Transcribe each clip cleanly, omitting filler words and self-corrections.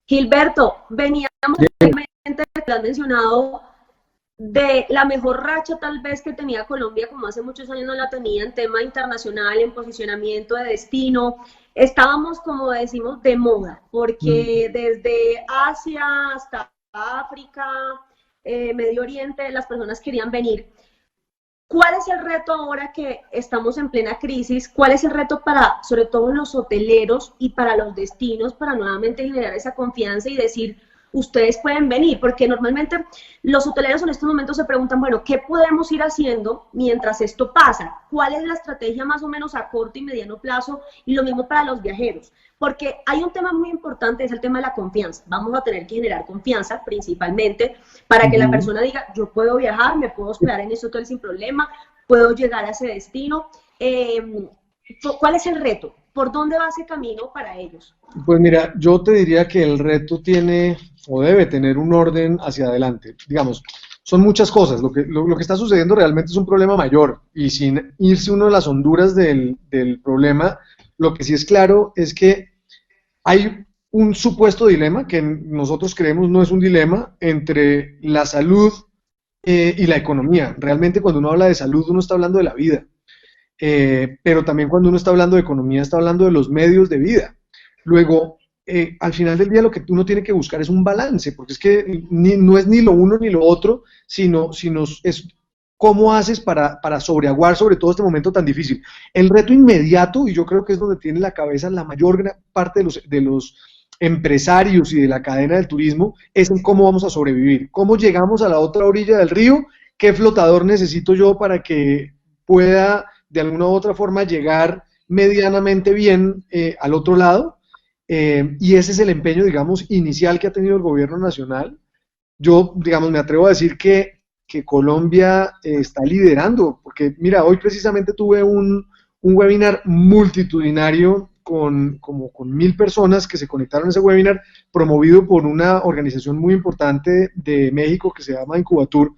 Gilberto, veníamos justamente, te has mencionado, de la mejor racha tal vez que tenía Colombia, como hace muchos años no la tenía en tema internacional, en posicionamiento de destino. Estábamos, como decimos, de moda, Mm. porque desde Asia hasta África, Medio Oriente, las personas querían venir. ¿Cuál es el reto ahora que estamos en plena crisis? ¿Cuál es el reto para, sobre todo los hoteleros y para los destinos, para nuevamente generar esa confianza y decir, ustedes pueden venir? Porque normalmente los hoteleros en estos momentos se preguntan, bueno, ¿qué podemos ir haciendo mientras esto pasa? ¿Cuál es la estrategia más o menos a corto y mediano plazo? Y lo mismo para los viajeros. Porque hay un tema muy importante, es el tema de la confianza. Vamos a tener que generar confianza principalmente para que la Ujú. persona diga, yo puedo viajar, me puedo hospedar en ese hotel sin problema, puedo llegar a ese destino. ¿Cuál es el reto? ¿Por dónde va ese camino para ellos? Pues mira, yo te diría que el reto tiene o debe tener un orden hacia adelante. Digamos, son muchas cosas. Lo que está sucediendo realmente es un problema mayor y sin irse uno a las honduras del problema, lo que sí es claro es que hay un supuesto dilema que nosotros creemos no es un dilema entre la salud y la economía. Realmente cuando uno habla de salud uno está hablando de la vida. Pero también cuando uno está hablando de economía, está hablando de los medios de vida. Luego, al final del día lo que uno tiene que buscar es un balance, porque es que no es ni lo uno ni lo otro, sino es cómo haces para sobreaguar sobre todo este momento tan difícil. El reto inmediato, y yo creo que es donde tiene la cabeza la mayor parte de los empresarios y de la cadena del turismo, es en cómo vamos a sobrevivir, cómo llegamos a la otra orilla del río, qué flotador necesito yo para que pueda de alguna u otra forma llegar medianamente bien al otro lado. Y ese es el empeño, digamos, inicial que ha tenido el gobierno nacional. Yo, digamos, me atrevo a decir que Colombia está liderando, porque mira, hoy precisamente tuve un webinar multitudinario como con 1000 personas que se conectaron a ese webinar, promovido por una organización muy importante de México que se llama Incubatur,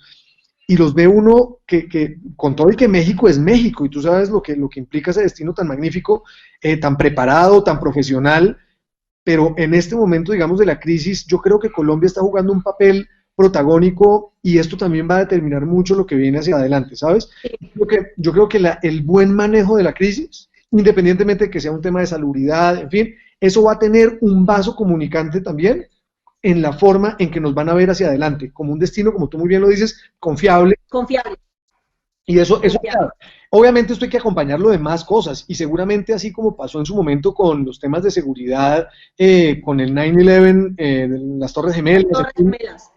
y los ve uno con todo y que México es México, y tú sabes lo que implica ese destino tan magnífico, tan preparado, tan profesional, pero en este momento, digamos, de la crisis, yo creo que Colombia está jugando un papel protagónico y esto también va a determinar mucho lo que viene hacia adelante, ¿sabes? Yo creo que el buen manejo de la crisis, independientemente de que sea un tema de salubridad, en fin, eso va a tener un vaso comunicante también en la forma en que nos van a ver hacia adelante, como un destino, como tú muy bien lo dices, confiable. Confiable, Y eso confiable. claro, obviamente esto hay que acompañarlo de más cosas, y seguramente así como pasó en su momento con los temas de seguridad, con el 9/11, las Torres Las Gemelas, en Torres fin, Gemelas.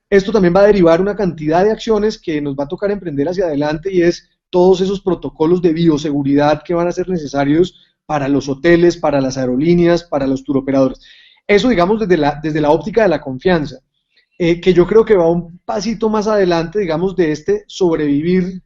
esto también va a derivar una cantidad de acciones que nos va a tocar emprender hacia adelante, y es todos esos protocolos de bioseguridad que van a ser necesarios para los hoteles, para las aerolíneas, para los turoperadores. Eso, digamos, desde la óptica de la confianza, que yo creo que va un pasito más adelante, digamos, de este sobrevivir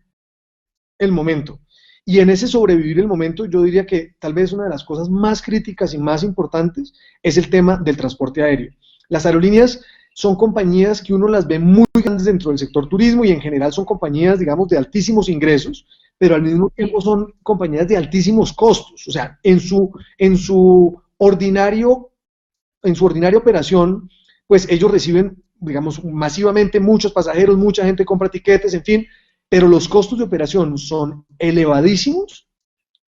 el momento. Y en ese sobrevivir el momento, yo diría que tal vez una de las cosas más críticas y más importantes es el tema del transporte aéreo. Las aerolíneas son compañías que uno las ve muy grandes dentro del sector turismo y en general son compañías, digamos, de altísimos ingresos, pero al mismo tiempo Sí. son compañías de altísimos costos. O sea, en su ordinaria operación, pues ellos reciben, digamos, masivamente muchos pasajeros, mucha gente compra tiquetes, en fin, pero los costos de operación son elevadísimos,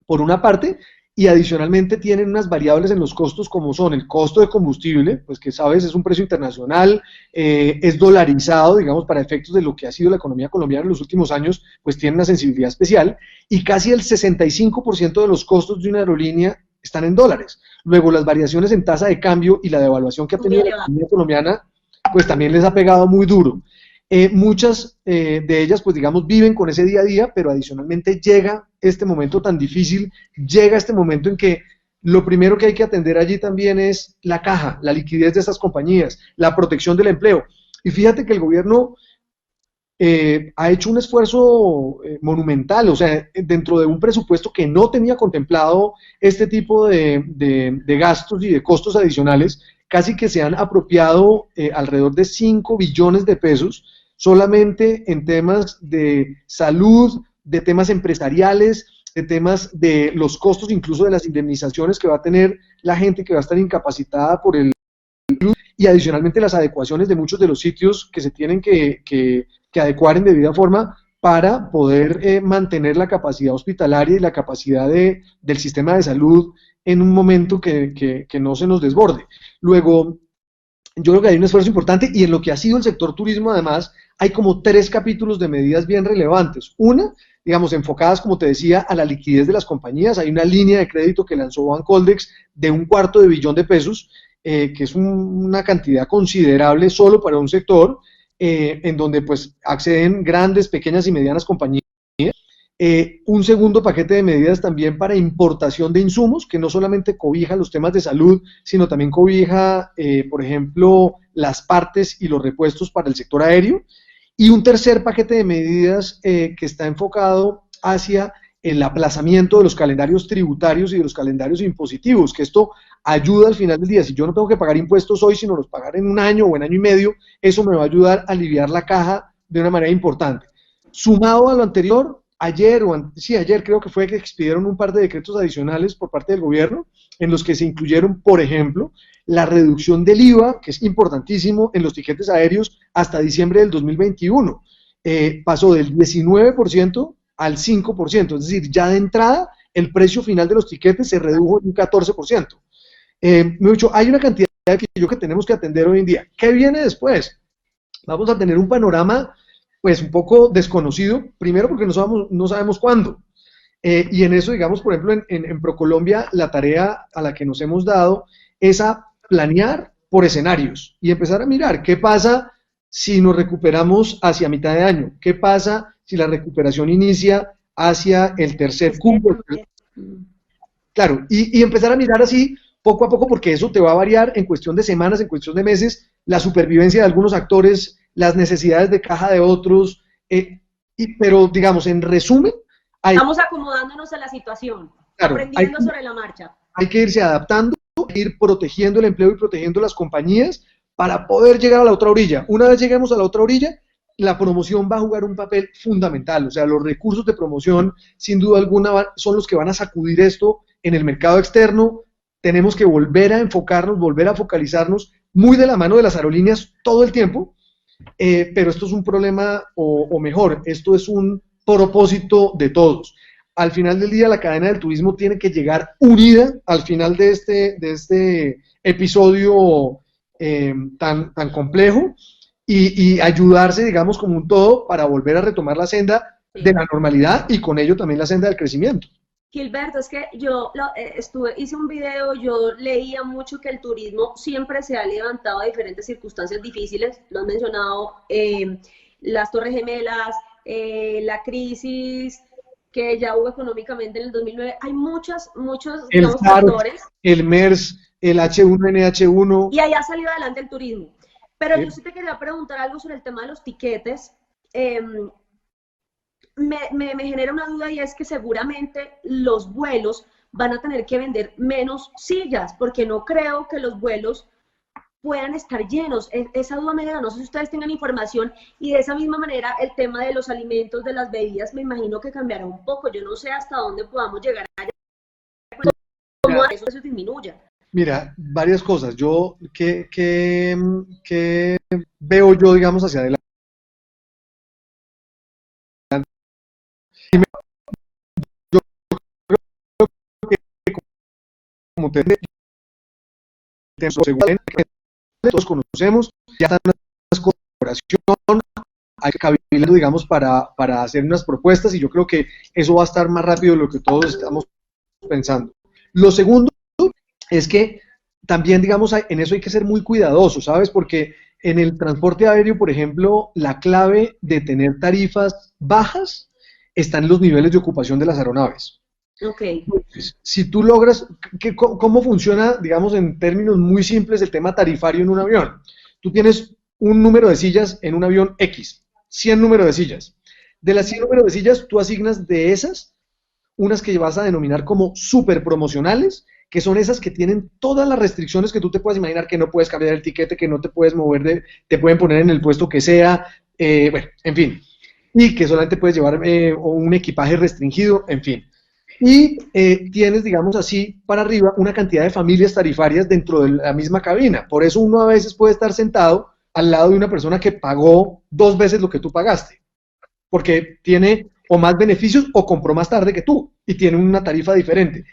por una parte, y adicionalmente tienen unas variables en los costos como son el costo de combustible, pues que sabes es un precio internacional, es dolarizado, digamos, para efectos de lo que ha sido la economía colombiana en los últimos años, pues tiene una sensibilidad especial, y casi el 65% de los costos de una aerolínea están en dólares. Luego, las variaciones en tasa de cambio y la devaluación que ha Muy tenido la elevado. economía colombiana, pues también les ha pegado muy duro. Muchas de ellas, pues digamos, viven con ese día a día, pero adicionalmente llega este momento tan difícil, llega este momento en que lo primero que hay que atender allí también es la caja, la liquidez de estas compañías, la protección del empleo. Y fíjate que el gobierno ha hecho un esfuerzo monumental, o sea, dentro de un presupuesto que no tenía contemplado este tipo de gastos y de costos adicionales, casi que se han apropiado alrededor de 5 billones de pesos solamente en temas de salud, de temas empresariales, de temas de los costos incluso de las indemnizaciones que va a tener la gente que va a estar incapacitada por el y adicionalmente las adecuaciones de muchos de los sitios que se tienen que adecuar en debida forma para poder mantener la capacidad hospitalaria y la capacidad del sistema de salud en un momento que no se nos desborde. Luego, yo creo que hay un esfuerzo importante y en lo que ha sido el sector turismo, además, hay como 3 capítulos de medidas bien relevantes. Una, digamos, enfocadas, como te decía, a la liquidez de las compañías. Hay una línea de crédito que lanzó Bancoldex de $250 millones, que es una cantidad considerable solo para un sector, en donde pues acceden grandes, pequeñas y medianas compañías. Un segundo paquete de medidas también para importación de insumos, que no solamente cobija los temas de salud, sino también cobija, por ejemplo, las partes y los repuestos para el sector aéreo. Y un tercer paquete de medidas que está enfocado hacia el aplazamiento de los calendarios tributarios y de los calendarios impositivos, que esto ayuda al final del día. Si yo no tengo que pagar impuestos hoy, sino los pagar en un año o en año y medio, eso me va a ayudar a aliviar la caja de una manera importante. Sumado a lo anterior, ayer creo que fue que expidieron un par de decretos adicionales por parte del gobierno, en los que se incluyeron, por ejemplo, la reducción del IVA, que es importantísimo en los tiquetes aéreos, hasta diciembre del 2021. Pasó del 19% al 5%, es decir, ya de entrada el precio final de los tiquetes se redujo en un 14%. Me he dicho, hay una cantidad de que tenemos que atender hoy en día. ¿Qué viene después? Vamos a tener un panorama pues un poco desconocido, primero porque no sabemos cuándo. Y en eso, digamos, por ejemplo, en ProColombia, la tarea a la que nos hemos dado es a planear por escenarios y empezar a mirar qué pasa si nos recuperamos hacia mitad de año, qué pasa si la recuperación inicia hacia el tercer cúmulo. Claro, y empezar a mirar así poco a poco, porque eso te va a variar en cuestión de semanas, en cuestión de meses, la supervivencia de algunos actores, las necesidades de caja de otros, pero digamos, en resumen, estamos acomodándonos a la situación, claro, aprendiendo sobre la marcha. Hay que irse adaptando, ir protegiendo el empleo y protegiendo las compañías para poder llegar a la otra orilla. Una vez lleguemos a la otra orilla, la promoción va a jugar un papel fundamental, o sea, los recursos de promoción, sin duda alguna, son los que van a sacudir esto en el mercado externo. Tenemos que volver a enfocarnos, volver a focalizarnos muy de la mano de las aerolíneas todo el tiempo, pero esto es un problema, o mejor, esto es un propósito de todos. Al final del día, la cadena del turismo tiene que llegar unida al final de este episodio tan complejo y ayudarse, digamos, como un todo para volver a retomar la senda de la normalidad y con ello también la senda del crecimiento. Gilberto, es que yo hice un video, yo leía mucho que el turismo siempre se ha levantado a diferentes circunstancias difíciles, lo han mencionado, las Torres Gemelas, la crisis que ya hubo económicamente en el 2009, hay muchos digamos, factores. El MERS, el H1N1. Y ahí ha salido adelante el turismo. Pero yo sí te quería preguntar algo sobre el tema de los tiquetes. Me genera una duda y es que seguramente los vuelos van a tener que vender menos sillas, porque no creo que los vuelos puedan estar llenos. Esa duda me da, no sé si ustedes tengan información, y de esa misma manera el tema de los alimentos, de las bebidas, me imagino que cambiará un poco. Yo no sé hasta dónde podamos llegar allá, cómo eso disminuya. Mira, varias cosas. Yo, ¿qué veo yo, digamos, hacia adelante? Yo creo que, como te todos conocemos, ya están las colaboración, hay que cabildo, digamos, para hacer unas propuestas, y yo creo que eso va a estar más rápido de lo que todos estamos pensando. Lo segundo es que también, digamos, en eso hay que ser muy cuidadosos, ¿sabes? Porque en el transporte aéreo, por ejemplo, la clave de tener tarifas bajas está en los niveles de ocupación de las aeronaves. Okay. Si tú logras, ¿cómo funciona, digamos, en términos muy simples el tema tarifario en un avión? Tú tienes un número de sillas en un avión X, 100 números de sillas. De las 100 números de sillas, tú asignas de esas unas que vas a denominar como super promocionales, que son esas que tienen todas las restricciones que tú te puedas imaginar, que no puedes cambiar el tiquete, que no te puedes mover, te pueden poner en el puesto que sea, bueno, en fin, y que solamente puedes llevar un equipaje restringido, en fin. y tienes, digamos así, para arriba una cantidad de familias tarifarias dentro de la misma cabina. Por eso uno a veces puede estar sentado al lado de una persona que pagó 2 veces lo que tú pagaste, porque tiene o más beneficios o compró más tarde que tú y tiene una tarifa diferente.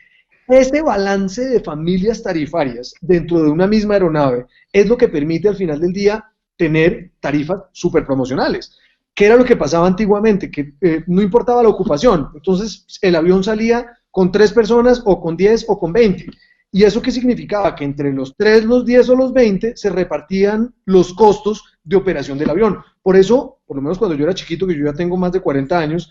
Este balance de familias tarifarias dentro de una misma aeronave es lo que permite al final del día tener tarifas súper promocionales. ¿Qué era lo que pasaba antiguamente? Que no importaba la ocupación, entonces el avión salía con 3 personas o con 10 o con 20. ¿Y eso qué significaba? Que entre los 3, los 10 o los 20 se repartían los costos de operación del avión. Por eso, por lo menos cuando yo era chiquito, que yo ya tengo más de 40 años,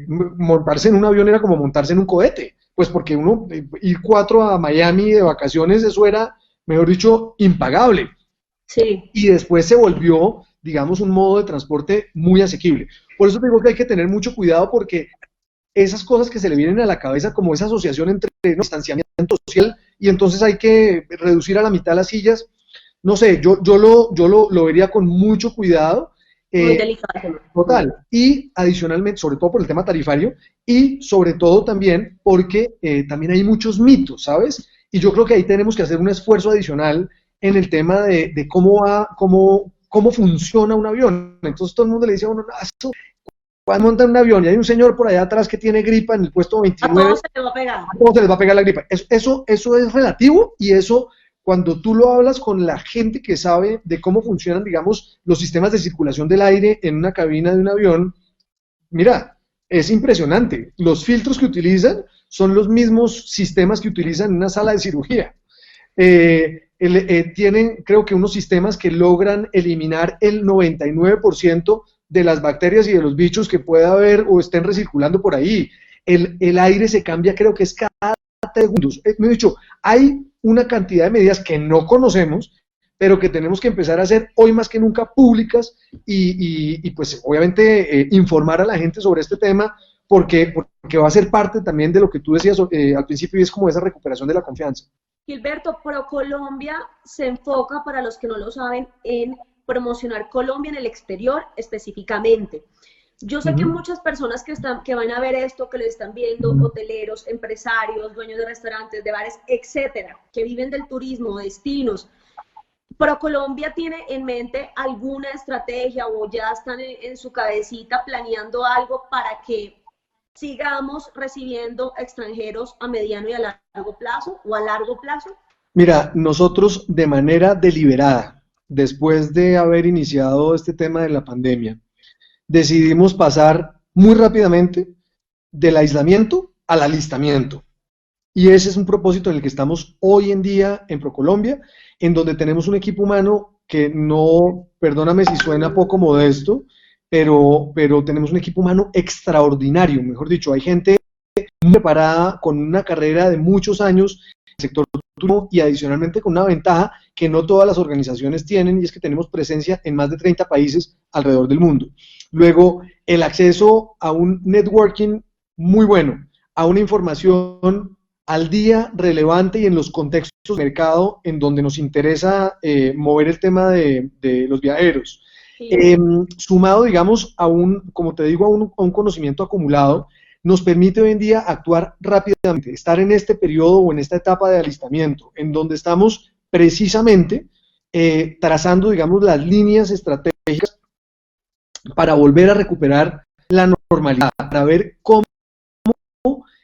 montarse en un avión era como montarse en un cohete, pues porque uno, ir 4 a Miami de vacaciones, eso era, mejor dicho, impagable. Sí. Y después se volvió, digamos, un modo de transporte muy asequible. Por eso digo que hay que tener mucho cuidado porque esas cosas que se le vienen a la cabeza, como esa asociación entre distanciamiento social y entonces hay que reducir a la mitad las sillas, no sé, yo lo vería con mucho cuidado. Muy delicado. Total. Y adicionalmente, sobre todo por el tema tarifario y sobre todo también porque también hay muchos mitos, ¿sabes? Y yo creo que ahí tenemos que hacer un esfuerzo adicional en el tema de cómo funciona un avión. Entonces todo el mundo le dice a uno, no, esto, cuando montan un avión y hay un señor por allá atrás que tiene gripa en el puesto A 29, todos se le va a pegar. ¿a cómo se les va a pegar la gripa? Eso es relativo y eso, cuando tú lo hablas con la gente que sabe de cómo funcionan, digamos, los sistemas de circulación del aire en una cabina de un avión, mira, es impresionante. Los filtros que utilizan son los mismos sistemas que utilizan en una sala de cirugía. Tienen, creo que, unos sistemas que logran eliminar el 99% de las bacterias y de los bichos que pueda haber o estén recirculando por ahí. El aire se cambia, creo que es cada segundos. Me he dicho, hay una cantidad de medidas que no conocemos, pero que tenemos que empezar a hacer hoy más que nunca públicas y pues obviamente informar a la gente sobre este tema porque va a ser parte también de lo que tú decías al principio y es como esa recuperación de la confianza. Gilberto, ProColombia se enfoca, para los que no lo saben, en promocionar Colombia en el exterior específicamente. Yo sé que muchas personas que van a ver esto, que lo están viendo, hoteleros, empresarios, dueños de restaurantes, de bares, etcétera, que viven del turismo, destinos. ¿ProColombia tiene en mente alguna estrategia o ya están en su cabecita planeando algo para que sigamos recibiendo extranjeros a mediano y a largo plazo o a largo plazo? Mira, nosotros de manera deliberada, después de haber iniciado este tema de la pandemia, decidimos pasar muy rápidamente del aislamiento al alistamiento. Y ese es un propósito en el que estamos hoy en día en ProColombia, en donde tenemos un equipo humano que no, perdóname si suena poco modesto, pero tenemos un equipo humano extraordinario, mejor dicho, hay gente muy preparada, con una carrera de muchos años en el sector turismo y adicionalmente con una ventaja que no todas las organizaciones tienen y es que tenemos presencia en más de 30 países alrededor del mundo. Luego, el acceso a un networking muy bueno, a una información al día, relevante y en los contextos de mercado en donde nos interesa mover el tema de los viajeros. Sí. Sumado, digamos, como te digo, a un conocimiento acumulado, nos permite hoy en día actuar rápidamente, estar en este periodo o en esta etapa de alistamiento, en donde estamos precisamente trazando, digamos, las líneas estratégicas para volver a recuperar la normalidad, para ver cómo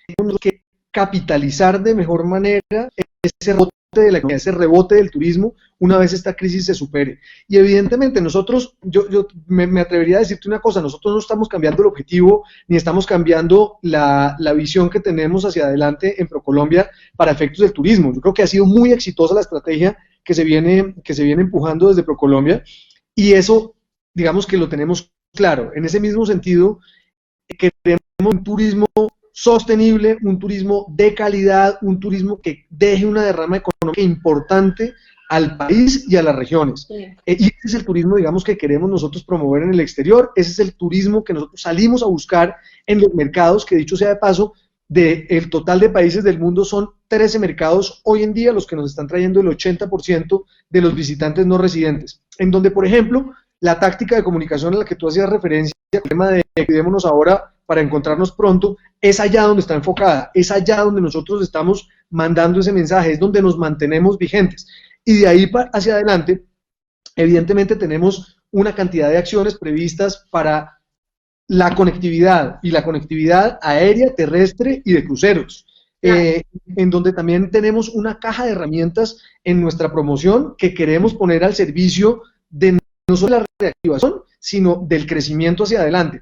tenemos que capitalizar de mejor manera ese rebote de la economía, ese rebote del turismo una vez esta crisis se supere. Y evidentemente nosotros, yo me atrevería a decirte una cosa, nosotros no estamos cambiando el objetivo ni estamos cambiando la visión que tenemos hacia adelante en ProColombia para efectos del turismo. Yo creo que ha sido muy exitosa la estrategia que se viene empujando desde ProColombia y eso, digamos que lo tenemos claro. En ese mismo sentido, queremos un turismo sostenible, un turismo de calidad, un turismo que deje una derrama económica importante al país y a las regiones. Sí. Y ese es el turismo, digamos, que queremos nosotros promover en el exterior, ese es el turismo que nosotros salimos a buscar en los mercados, que dicho sea de paso, del total de países del mundo son 13 mercados hoy en día los que nos están trayendo el 80% de los visitantes no residentes, en donde, por ejemplo, la táctica de comunicación a la que tú hacías referencia, el tema de cuidémonos ahora para encontrarnos pronto, es allá donde está enfocada, es allá donde nosotros estamos mandando ese mensaje, es donde nos mantenemos vigentes. Y de ahí hacia adelante, evidentemente tenemos una cantidad de acciones previstas para la conectividad, y la conectividad aérea, terrestre y de cruceros, en donde también tenemos una caja de herramientas en nuestra promoción que queremos poner al servicio de no solo la reactivación, sino del crecimiento hacia adelante.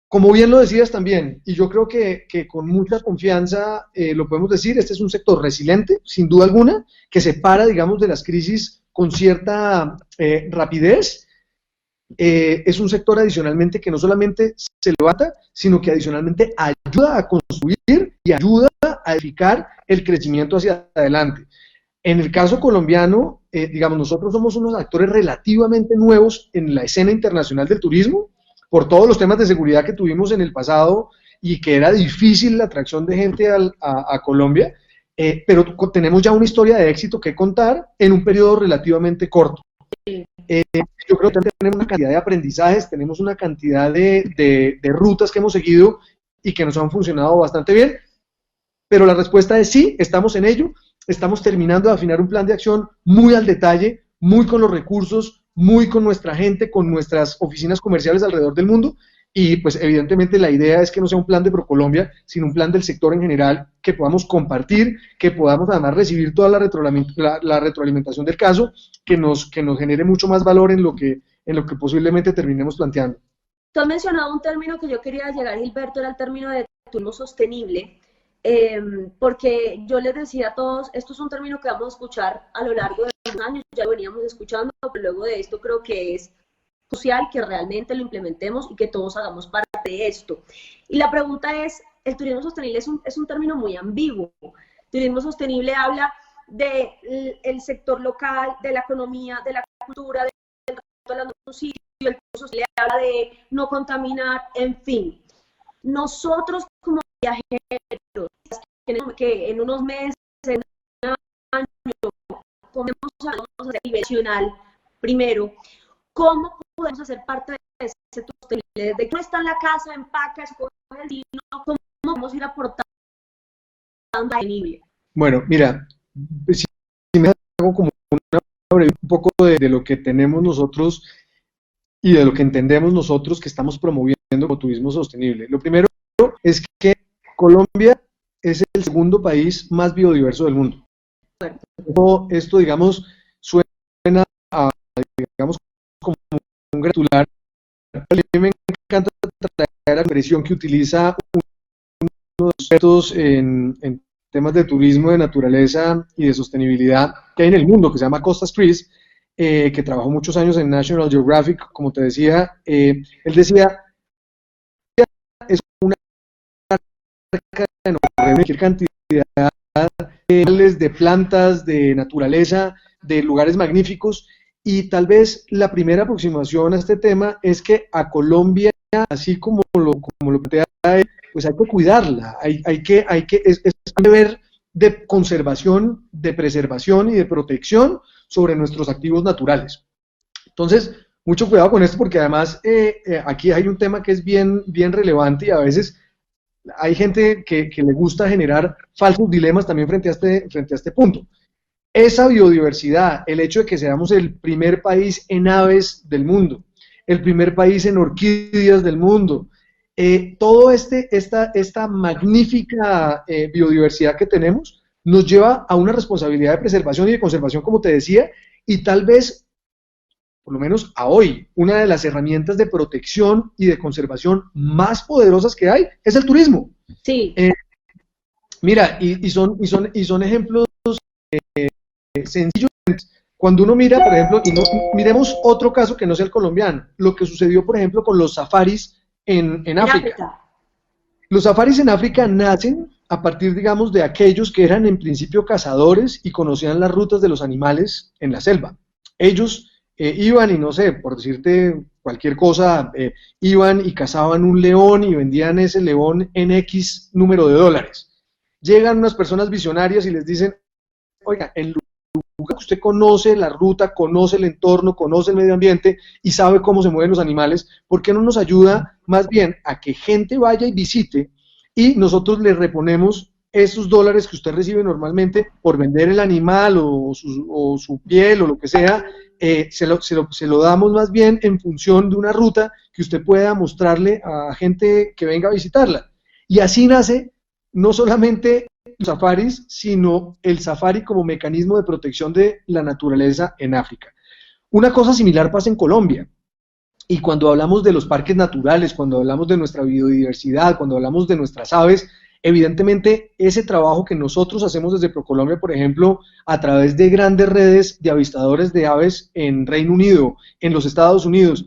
Como bien lo decías también, y yo creo que con mucha confianza lo podemos decir, este es un sector resiliente, sin duda alguna, que se para, digamos, de las crisis con cierta rapidez. Es un sector adicionalmente que no solamente se levanta, sino que adicionalmente ayuda a construir y ayuda a edificar el crecimiento hacia adelante. En el caso colombiano, digamos, nosotros somos unos actores relativamente nuevos en la escena internacional del turismo, por todos los temas de seguridad que tuvimos en el pasado y que era difícil la atracción de gente a Colombia, pero tenemos ya una historia de éxito que contar en un periodo relativamente corto. Yo creo que tenemos una cantidad de aprendizajes, tenemos una cantidad de rutas que hemos seguido y que nos han funcionado bastante bien, pero la respuesta es sí, estamos en ello, estamos terminando de afinar un plan de acción muy al detalle, muy con los recursos, muy con nuestra gente, con nuestras oficinas comerciales alrededor del mundo, y pues evidentemente la idea es que no sea un plan de ProColombia, sino un plan del sector en general, que podamos compartir, que podamos además recibir toda la retroalimentación del caso, que nos genere mucho más valor en lo que posiblemente terminemos planteando. Tú has mencionado un término que yo quería llegar, Gilberto, era el término de turismo sostenible, porque yo les decía a todos, esto es un término que vamos a escuchar a lo largo de los años, ya lo veníamos escuchando, pero luego de esto creo que es crucial que realmente lo implementemos y que todos hagamos parte de esto. Y la pregunta es, el turismo sostenible es un término muy ambiguo. Turismo sostenible habla del sector local, de la economía, de la cultura, del reto de un sitio, el turismo sostenible habla de no contaminar, en fin. Nosotros como viajeros, que en unos meses, en un año, comemos a nivel nacional primero, ¿cómo podemos hacer parte de ese sostenible? Desde que uno está en la casa, empaca, escoge el vino, ¿cómo vamos a ir aportando sostenible? Bueno, mira, si me hago como un poco de lo que tenemos nosotros y de lo que entendemos nosotros que estamos promoviendo como turismo sostenible. Lo primero es que Colombia es el segundo país más biodiverso del mundo. Esto digamos, suena a, digamos, como un gratular. A mí me encanta traer la expresión que utiliza uno de los expertos en temas de turismo, de naturaleza y de sostenibilidad que hay en el mundo, que se llama Costas Chris, que trabajó muchos años en National Geographic, como te decía. Él decía, es una marca de cualquier cantidad de plantas, de naturaleza, de lugares magníficos, y tal vez la primera aproximación a este tema es que a Colombia, así como lo plantea él, pues hay que cuidarla, es un deber de conservación, de preservación y de protección sobre nuestros activos naturales. Entonces, mucho cuidado con esto porque además aquí hay un tema que es bien relevante y a veces hay gente que le gusta generar falsos dilemas también frente a este punto. Esa biodiversidad, el hecho de que seamos el primer país en aves del mundo, el primer país en orquídeas del mundo, todo esta magnífica biodiversidad que tenemos nos lleva a una responsabilidad de preservación y de conservación, como te decía, y tal vez, por lo menos a hoy, una de las herramientas de protección y de conservación más poderosas que hay es el turismo. Sí. Mira, y son ejemplos sencillos. Cuando uno mira, por ejemplo, y no, miremos otro caso que no sea el colombiano, lo que sucedió, por ejemplo, con los safaris en África. Los safaris en África nacen a partir, digamos, de aquellos que eran en principio cazadores y conocían las rutas de los animales en la selva. Ellos iban y no sé, por decirte cualquier cosa, iban y cazaban un león y vendían ese león en X número de dólares. Llegan unas personas visionarias y les dicen, oiga, en usted conoce la ruta, conoce el entorno, conoce el medio ambiente y sabe cómo se mueven los animales, ¿por qué no nos ayuda más bien a que gente vaya y visite y nosotros le reponemos esos dólares que usted recibe normalmente por vender el animal o su piel o lo que sea, se lo damos más bien en función de una ruta que usted pueda mostrarle a gente que venga a visitarla? Y así nace no solamente los safaris, sino el safari como mecanismo de protección de la naturaleza en África. Una cosa similar pasa en Colombia. Y cuando hablamos de los parques naturales, cuando hablamos de nuestra biodiversidad, cuando hablamos de nuestras aves, evidentemente ese trabajo que nosotros hacemos desde ProColombia, por ejemplo, a través de grandes redes de avistadores de aves en Reino Unido, en los Estados Unidos,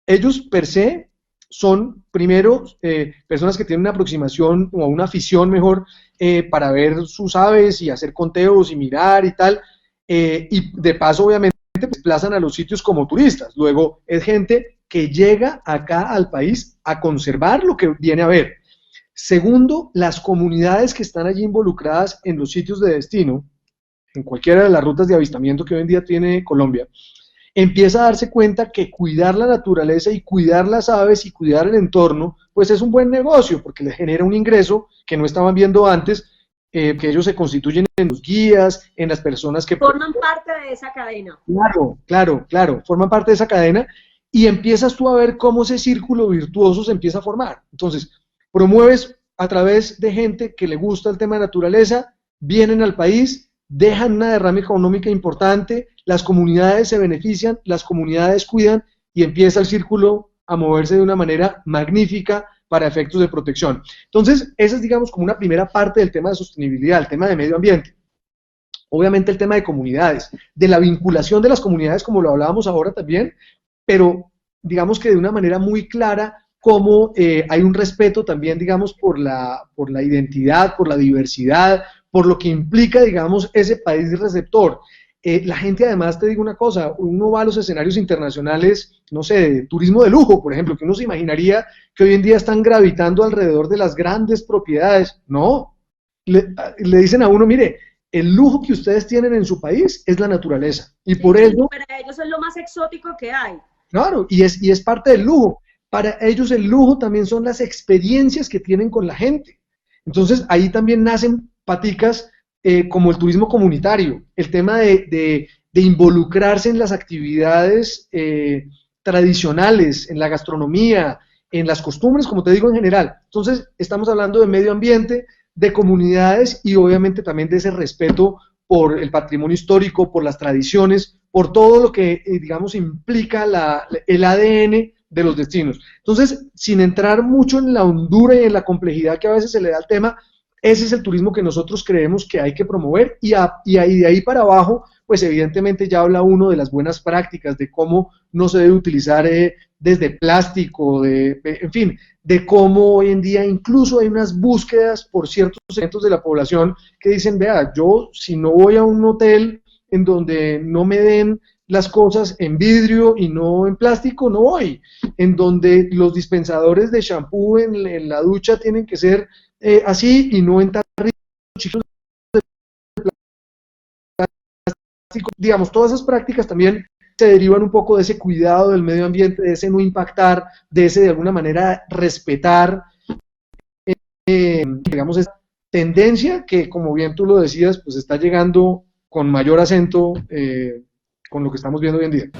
ellos per se son, primero, personas que tienen una aproximación o una afición mejor para ver sus aves y hacer conteos y mirar y tal, y de paso, obviamente, desplazan a los sitios como turistas. Luego, es gente que llega acá al país a conservar lo que viene a ver. Segundo, las comunidades que están allí involucradas en los sitios de destino, en cualquiera de las rutas de avistamiento que hoy en día tiene Colombia, empieza a darse cuenta que cuidar la naturaleza y cuidar las aves y cuidar el entorno, pues es un buen negocio, porque les genera un ingreso que no estaban viendo antes, que ellos se constituyen en los guías, en las personas que forman parte de esa cadena. Claro, forman parte de esa cadena, y empiezas tú a ver cómo ese círculo virtuoso se empieza a formar. Entonces, promueves a través de gente que le gusta el tema de naturaleza, vienen al país, dejan una derrama económica importante, las comunidades se benefician, las comunidades cuidan y empieza el círculo a moverse de una manera magnífica para efectos de protección. Entonces, esa es, digamos, como una primera parte del tema de sostenibilidad, el tema de medio ambiente. Obviamente el tema de comunidades, de la vinculación de las comunidades, como lo hablábamos ahora también, pero digamos que de una manera muy clara, cómo hay un respeto también, digamos, por la identidad, por la diversidad, por lo que implica, digamos, ese país receptor. La gente, además, te digo una cosa, uno va a los escenarios internacionales, no sé, de turismo de lujo, por ejemplo, que uno se imaginaría que hoy en día están gravitando alrededor de las grandes propiedades. No, le dicen a uno, mire, el lujo que ustedes tienen en su país es la naturaleza. Y por eso... Para ellos es lo más exótico que hay. Claro, y es parte del lujo. Para ellos el lujo también son las experiencias que tienen con la gente. Entonces ahí también nacen paticas como el turismo comunitario, el tema de involucrarse en las actividades tradicionales, en la gastronomía, en las costumbres, como te digo, en general. Entonces estamos hablando de medio ambiente, de comunidades y obviamente también de ese respeto por el patrimonio histórico, por las tradiciones, por todo lo que, digamos, implica el ADN de los destinos. Entonces, sin entrar mucho en la hondura y en la complejidad que a veces se le da al tema, ese es el turismo que nosotros creemos que hay que promover y de ahí para abajo, pues evidentemente ya habla uno de las buenas prácticas, de cómo no se debe utilizar desde plástico, en fin, de cómo hoy en día incluso hay unas búsquedas por ciertos segmentos de la población que dicen, vea, yo si no voy a un hotel en donde no me den las cosas en vidrio y no en plástico, no voy. En donde los dispensadores de shampoo en la ducha tienen que ser así y no en tarritos chicos de plástico. Digamos, todas esas prácticas también se derivan un poco de ese cuidado del medio ambiente, de ese no impactar, de ese de alguna manera respetar, digamos, esa tendencia que, como bien tú lo decías, pues está llegando con mayor acento con lo que estamos viendo hoy en día.